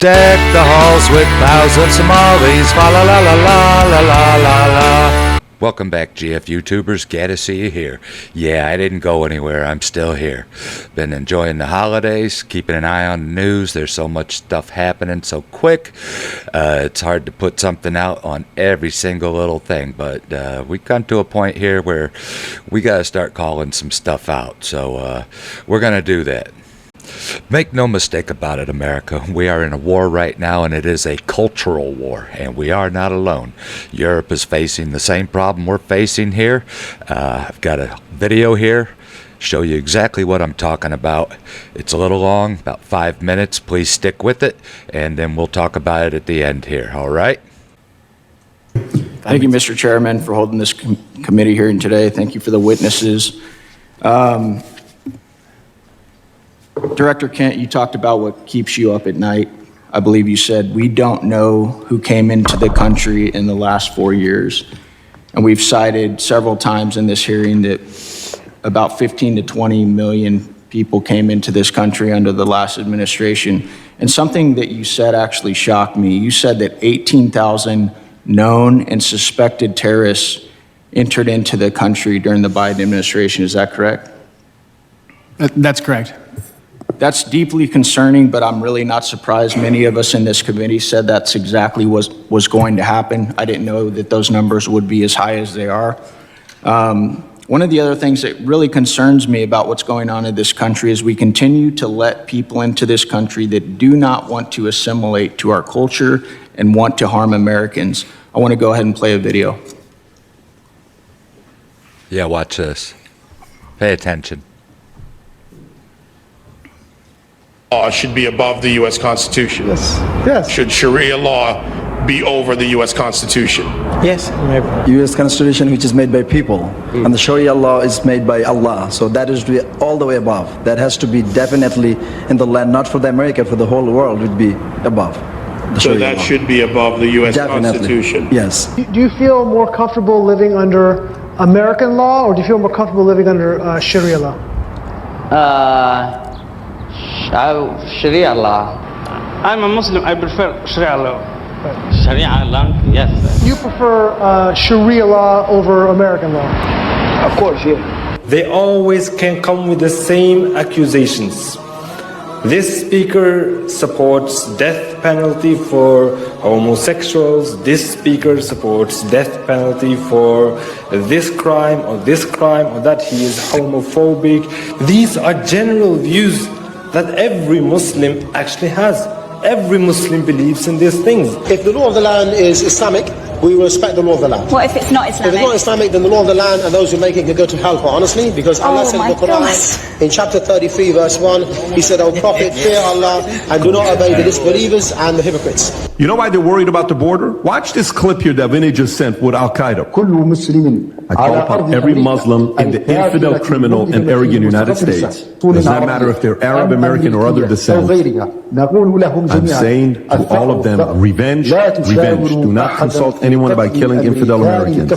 Deck the halls with boughs of Somalis, fa la la la la la la la la. Welcome back, G.F.U. tubers. Glad to see you here. Yeah, I didn't go anywhere. I'm still here. Been enjoying the holidays, keeping an eye on the news. There's so much stuff happening so quick. It's hard to put something out on every single little thing, but we've come to a point here where we got to start calling some stuff out. So we're going to do that. Make no mistake about it, America. We are in a war right now, and it is a cultural war, and we are not alone. Europe is facing the same problem we're facing here. I've got a video here, show you exactly what I'm talking about. It's a little long, about 5 minutes. Please stick with it, and then we'll talk about it at the end here, all right? Thank you, Mr. Chairman, for holding this committee hearing today. Thank you for the witnesses. Director Kent, you talked about what keeps you up at night. I believe you said, we don't know who came into the country in the last 4 years. And we've cited several times in this hearing that about 15 to 20 million people came into this country under the last administration. And something that you said actually shocked me. You said that 18,000 known and suspected terrorists entered into the country during the Biden administration. Is that correct? That's correct. That's deeply concerning, but I'm really not surprised. Many of us in this committee said that's exactly what was going to happen. I didn't know that those numbers would be as high as they are. One of the other things that really concerns me about what's going on in this country is we continue to let people into this country that do not want to assimilate to our culture and want to harm Americans. I want to go ahead and play a video. Yeah, watch this. Pay attention. Law should be above the U.S. Constitution. Yes. Yes. Should Sharia law be over the U.S. Constitution? Yes. U.S. Constitution, which is made by people, and the Sharia law is made by Allah. So that is to be all the way above. That has to be definitely in the land, not for the America, for the whole world, would be above. So that law should be above the U.S. definitely. Constitution. Yes. Do you feel more comfortable living under American law, or do you feel more comfortable living under Sharia law? Sharia law. I'm a Muslim. I prefer Sharia law. Sharia law, yes. You prefer Sharia law over American law? Of course, yeah. They always can come with the same accusations. This speaker supports death penalty for homosexuals. This speaker supports death penalty for this crime or that he is homophobic. These are general views that every Muslim actually has. Every Muslim believes in these things. If the law of the land is Islamic, we will respect the law of the land. What if it's not Islamic? If it's not Islamic, then the law of the land and those who make it can go to hell, quite honestly, because Allah said in the Quran, in chapter 33, verse 1, He said, O Prophet, fear Allah and do not obey the disbelievers and the hypocrites. You know why they're worried about the border? Watch this clip here that Vinny just sent with Al-Qaeda. I call upon every Muslim and the infidel criminal and arrogant United States. Does not matter if they're Arab, American, or other descent. I'm saying to all of them, revenge, revenge. Do not consult anyone by killing infidel Americans.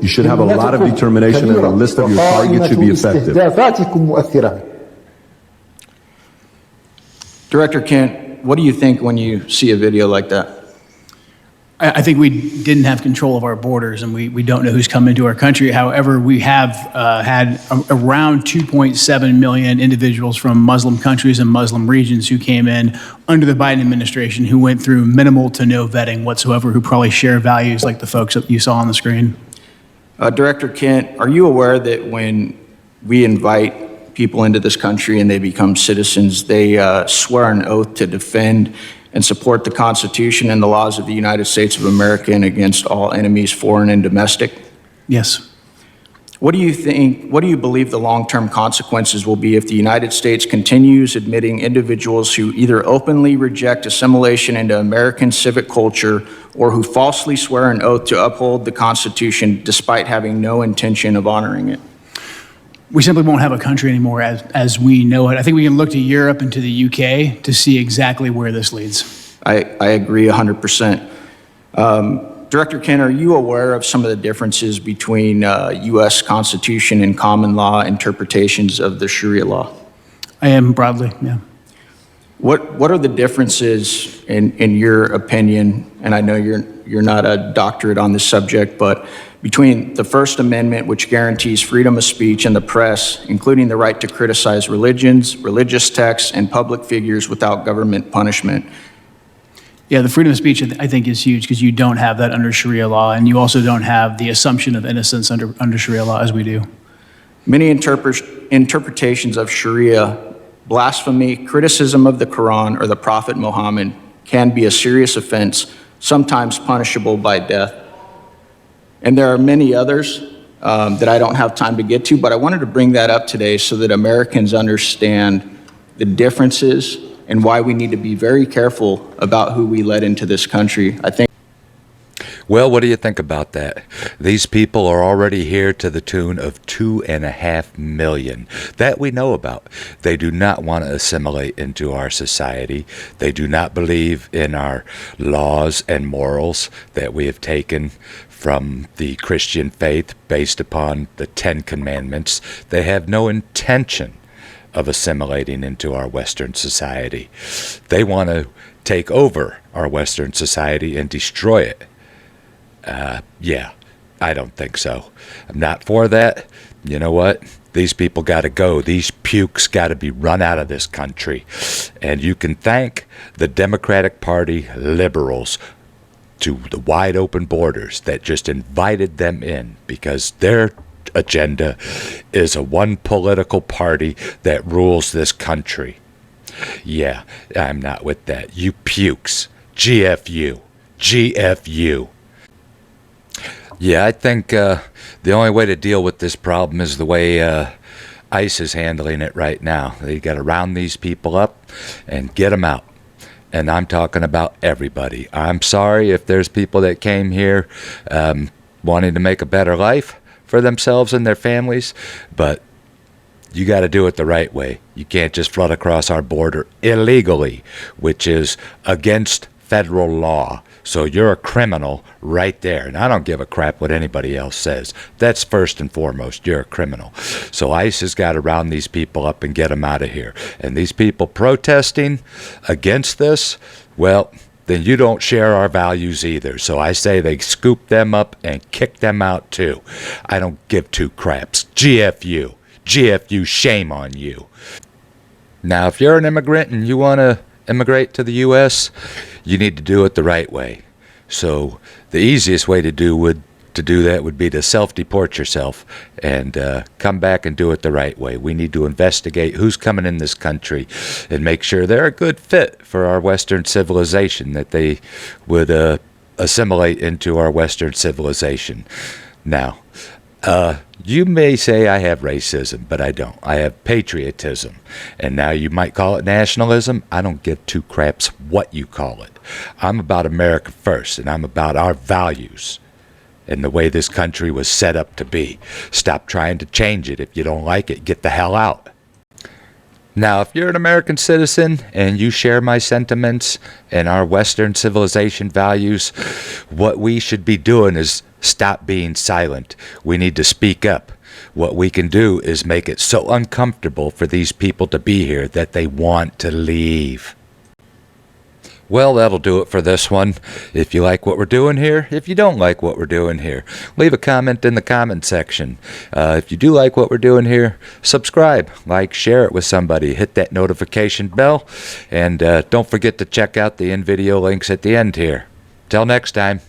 You should have a lot of determination, and a list of your targets should be effective. Director Kent, what do you think when you see a video like that? I think we didn't have control of our borders, and we don't know who's come into our country. However, we have had around 2.7 million individuals from Muslim countries and Muslim regions who came in under the Biden administration, who went through minimal to no vetting whatsoever, who probably share values like the folks that you saw on the screen. Director Kent, are you aware that when we invite people into this country and they become citizens, they swear an oath to defend and support the Constitution and the laws of the United States of America and against all enemies, foreign and domestic? Yes. What do you believe the long-term consequences will be if the United States continues admitting individuals who either openly reject assimilation into American civic culture or who falsely swear an oath to uphold the Constitution despite having no intention of honoring it? We simply won't have a country anymore as we know it. I think we can look to Europe and to the UK to see exactly where this leads. I agree 100%. Director Kent, are you aware of some of the differences between U.S. Constitution and common law interpretations of the Sharia law? I am broadly, yeah. What are the differences in your opinion, and I know you're not a doctorate on this subject, but between the First Amendment, which guarantees freedom of speech and the press, including the right to criticize religions, religious texts, and public figures without government punishment? Yeah, the freedom of speech, I think, is huge because you don't have that under Sharia law, and you also don't have the assumption of innocence under Sharia law as we do. Many interpretations of Sharia, blasphemy, criticism of the Quran or the Prophet Muhammad can be a serious offense, sometimes punishable by death. And there are many others that I don't have time to get to, but I wanted to bring that up today so that Americans understand the differences and why we need to be very careful about who we let into this country. I think. Well, what do you think about that? These people are already here to the tune of 2.5 million that we know about. They do not want to assimilate into our society. They do not believe in our laws and morals that we have taken from the Christian faith based upon the 10 Commandments. They have no intention of assimilating into our Western society. They want to take over our Western society and destroy it. Yeah, I don't think so. I'm not for that. You know what? These people got to go. These pukes got to be run out of this country. And you can thank the Democratic Party liberals to the wide open borders that just invited them in, because their agenda is a one political party that rules this country. Yeah, I'm not with that. You pukes. G.F.U. G.F.U. Yeah, I think the only way to deal with this problem is the way ICE is handling it right now. They got to round these people up and get them out. And I'm talking about everybody. I'm sorry if there's people that came here wanting to make a better life for themselves and their families, but you got to do it the right way. You can't just flood across our border illegally, which is against federal law. So you're a criminal right there. And I don't give a crap what anybody else says. That's first and foremost. You're a criminal. So ICE has got to round these people up and get them out of here. And these people protesting against this, well, then you don't share our values either. So I say they scoop them up and kick them out too. I don't give two craps. G.F.U. G.F.U. Shame on you. Now, if you're an immigrant and you want to immigrate to the U.S., you need to do it the right way. So the easiest way to do that would be to self-deport yourself and come back and do it the right way. We need to investigate who's coming in this country and make sure they're a good fit for our Western civilization, that they would assimilate into our Western civilization. Now, you may say I have racism, but I don't. I have patriotism. And now you might call it nationalism. I don't give two craps what you call it. I'm about America first, and I'm about our values and the way this country was set up to be. Stop trying to change it. If you don't like it, get the hell out. Now, if you're an American citizen and you share my sentiments and our Western civilization values, what we should be doing is stop being silent. We need to speak up. What we can do is make it so uncomfortable for these people to be here that they want to leave. Well, that'll do it for this one. If you like what we're doing here, if you don't like what we're doing here, leave a comment in the comment section. If you do like what we're doing here, subscribe, like, share it with somebody, hit that notification bell, and don't forget to check out the in-video links at the end here. Till next time.